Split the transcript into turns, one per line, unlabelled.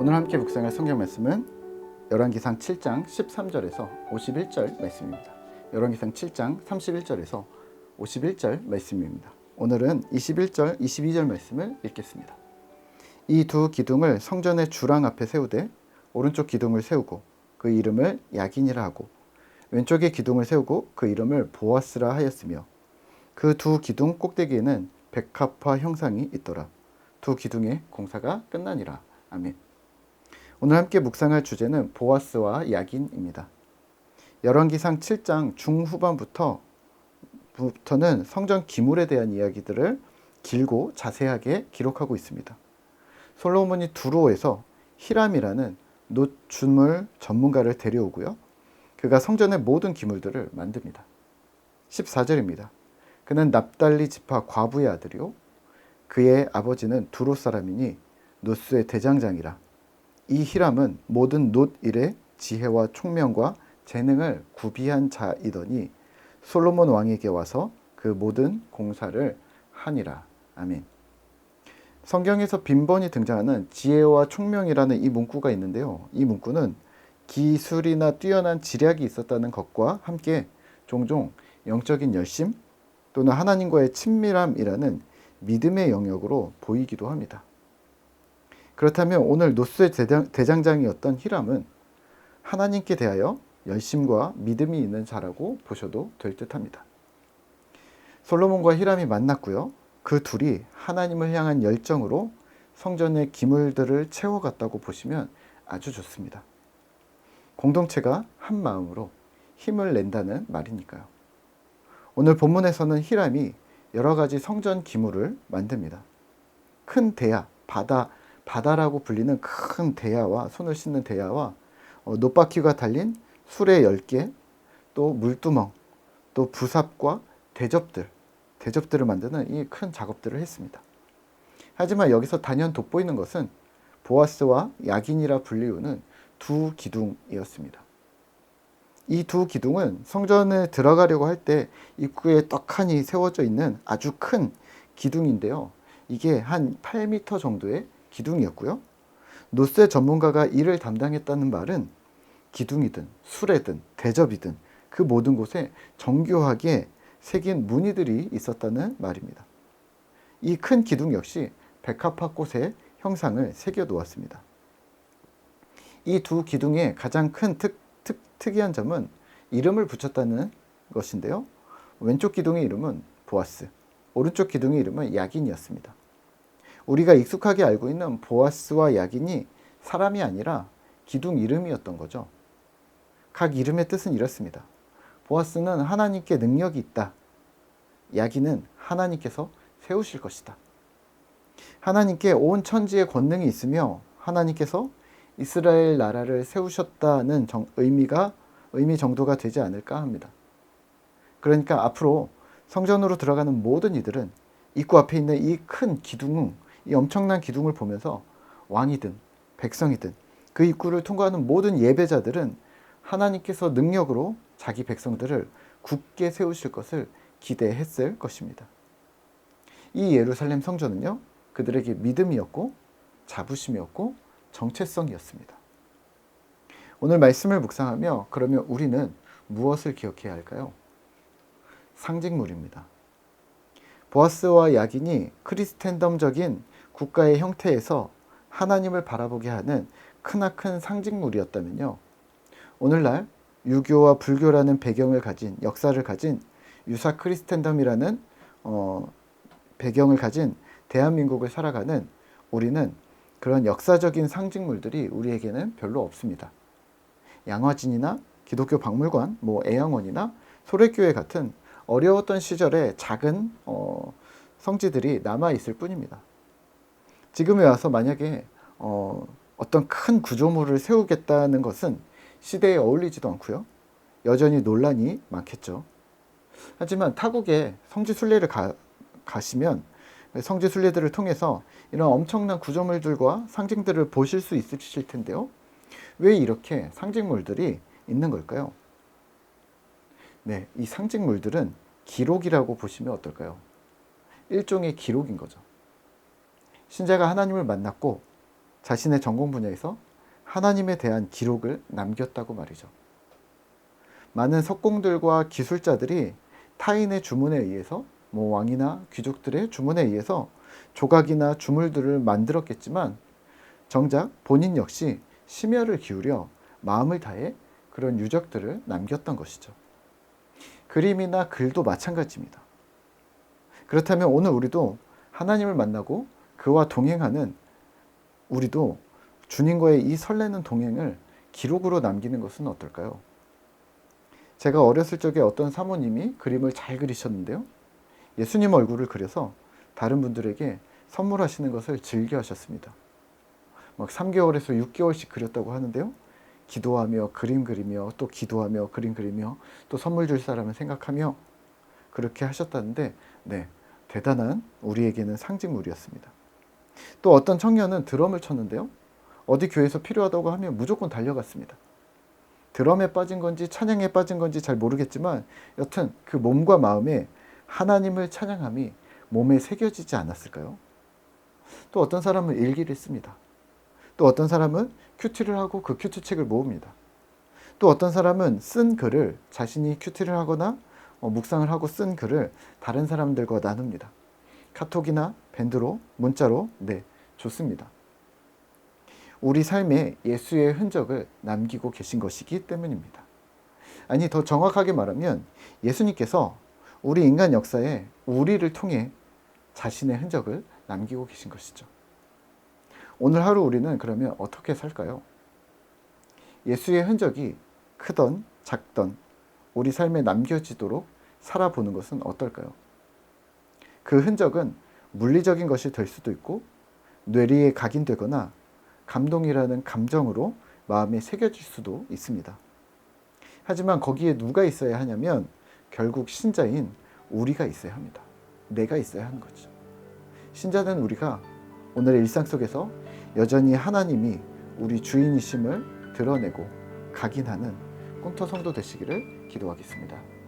오늘 함께 묵상할 성경 말씀은 열왕기상 7장 13절에서 51절 말씀입니다. 열왕기상 7장 31절에서 51절 말씀입니다. 오늘은 21절, 22절 말씀을 읽겠습니다. 이 두 기둥을 성전의 주랑 앞에 세우되 오른쪽 기둥을 세우고 그 이름을 야긴이라 하고 왼쪽의 기둥을 세우고 그 이름을 보아스라 하였으며 그 두 기둥 꼭대기에는 백합화 형상이 있더라. 두 기둥의 공사가 끝나니라. 아멘. 오늘 함께 묵상할 주제는 보아스와 야긴입니다. 열왕기상 7장 중후반부터는 성전 기물에 대한 이야기들을 길고 자세하게 기록하고 있습니다. 솔로몬이 두로에서 히람이라는 노준물 전문가를 데려오고요. 그가 성전의 모든 기물들을 만듭니다. 14절입니다. 그는 납달리 지파 과부의 아들이요 그의 아버지는 두로 사람이니 노스의 대장장이라. 이 히람은 모든 놋 일의 지혜와 총명과 재능을 구비한 자이더니 솔로몬 왕에게 와서 그 모든 공사를 하니라. 아멘. 성경에서 빈번히 등장하는 지혜와 총명이라는 이 문구가 있는데요. 이 문구는 기술이나 뛰어난 지략이 있었다는 것과 함께 종종 영적인 열심 또는 하나님과의 친밀함이라는 믿음의 영역으로 보이기도 합니다. 그렇다면 오늘 노스의 대장장이었던 히람은 하나님께 대하여 열심과 믿음이 있는 자라고 보셔도 될 듯합니다. 솔로몬과 히람이 만났고요. 그 둘이 하나님을 향한 열정으로 성전의 기물들을 채워갔다고 보시면 아주 좋습니다. 공동체가 한 마음으로 힘을 낸다는 말이니까요. 오늘 본문에서는 히람이 여러 가지 성전 기물을 만듭니다. 큰 대야, 바다라고 불리는 큰 대야와 손을 씻는 대야와 놋바퀴가 달린 수레 10개, 또 물두멍, 또 부삽과 대접들을 만드는 이 큰 작업들을 했습니다. 하지만 여기서 단연 돋보이는 것은 보아스와 야긴이라 불리우는 두 기둥이었습니다. 이 두 기둥은 성전에 들어가려고 할 때 입구에 떡하니 세워져 있는 아주 큰 기둥인데요. 이게 한 8m 정도의 기둥이었고요. 노스의 전문가가 이를 담당했다는 말은 기둥이든 수레든 대접이든 그 모든 곳에 정교하게 새긴 무늬들이 있었다는 말입니다. 이 큰 기둥 역시 백합화꽃의 형상을 새겨 놓았습니다. 이 두 기둥의 가장 큰 특이한 점은 이름을 붙였다는 것인데요. 왼쪽 기둥의 이름은 보아스, 오른쪽 기둥의 이름은 야긴이었습니다. 우리가 익숙하게 알고 있는 보아스와 야긴이 사람이 아니라 기둥 이름이었던 거죠. 각 이름의 뜻은 이렇습니다. 보아스는 하나님께 능력이 있다. 야긴은 하나님께서 세우실 것이다. 하나님께 온 천지의 권능이 있으며 하나님께서 이스라엘 나라를 세우셨다는 의미 정도가 되지 않을까 합니다. 그러니까 앞으로 성전으로 들어가는 모든 이들은 입구 앞에 있는 이 큰 기둥, 이 엄청난 기둥을 보면서 왕이든 백성이든 그 입구를 통과하는 모든 예배자들은 하나님께서 능력으로 자기 백성들을 굳게 세우실 것을 기대했을 것입니다. 이 예루살렘 성전은요, 그들에게 믿음이었고 자부심이었고 정체성이었습니다. 오늘 말씀을 묵상하며 그러면 우리는 무엇을 기억해야 할까요? 상징물입니다. 보아스와 야긴이 크리스텐덤적인 국가의 형태에서 하나님을 바라보게 하는 크나큰 상징물이었다면요. 오늘날 유교와 불교라는 역사를 가진 유사 크리스텐덤이라는 배경을 가진 대한민국을 살아가는 우리는 그런 역사적인 상징물들이 우리에게는 별로 없습니다. 양화진이나 기독교 박물관, 애양원이나 소래교회 같은 어려웠던 시절의 작은 성지들이 남아있을 뿐입니다. 지금에 와서 만약에 어떤 큰 구조물을 세우겠다는 것은 시대에 어울리지도 않고요. 여전히 논란이 많겠죠. 하지만 타국에 성지순례를 가시면 성지순례들을 통해서 이런 엄청난 구조물들과 상징들을 보실 수 있으실 텐데요. 왜 이렇게 상징물들이 있는 걸까요? 네, 이 상징물들은 기록이라고 보시면 어떨까요? 일종의 기록인 거죠. 신자가 하나님을 만났고 자신의 전공 분야에서 하나님에 대한 기록을 남겼다고 말이죠. 많은 석공들과 기술자들이 타인의 주문에 의해서 왕이나 귀족들의 주문에 의해서 조각이나 주물들을 만들었겠지만 정작 본인 역시 심혈을 기울여 마음을 다해 그런 유적들을 남겼던 것이죠. 그림이나 글도 마찬가지입니다. 그렇다면 오늘 우리도 하나님을 만나고 그와 동행하는 우리도 주님과의 이 설레는 동행을 기록으로 남기는 것은 어떨까요? 제가 어렸을 적에 어떤 사모님이 그림을 잘 그리셨는데요. 예수님 얼굴을 그려서 다른 분들에게 선물하시는 것을 즐겨 하셨습니다. 막 3개월에서 6개월씩 그렸다고 하는데요. 기도하며 그림 그리며 또 기도하며 그림 그리며 또 선물 줄 사람을 생각하며 그렇게 하셨다는데 대단한 우리에게는 상징물이었습니다. 또 어떤 청년은 드럼을 쳤는데요. 어디 교회에서 필요하다고 하면 무조건 달려갔습니다. 드럼에 빠진 건지 찬양에 빠진 건지 잘 모르겠지만 여튼 그 몸과 마음에 하나님을 찬양함이 몸에 새겨지지 않았을까요? 또 어떤 사람은 일기를 씁니다. 또 어떤 사람은 큐티를 하고 그 큐티책을 모읍니다. 또 어떤 사람은 쓴 글을 자신이 큐티를 하거나 묵상을 하고 쓴 글을 다른 사람들과 나눕니다. 카톡이나 밴드로, 문자로, 좋습니다. 우리 삶에 예수의 흔적을 남기고 계신 것이기 때문입니다. 아니, 더 정확하게 말하면 예수님께서 우리 인간 역사에 우리를 통해 자신의 흔적을 남기고 계신 것이죠. 오늘 하루 우리는 그러면 어떻게 살까요? 예수의 흔적이 크던 작던 우리 삶에 남겨지도록 살아보는 것은 어떨까요? 그 흔적은 물리적인 것이 될 수도 있고 뇌리에 각인되거나 감동이라는 감정으로 마음에 새겨질 수도 있습니다. 하지만 거기에 누가 있어야 하냐면 결국 신자인 우리가 있어야 합니다. 내가 있어야 하는 거죠. 신자는 우리가 오늘의 일상 속에서 여전히 하나님이 우리 주인이심을 드러내고 각인하는 꿈터 성도 되시기를 기도하겠습니다.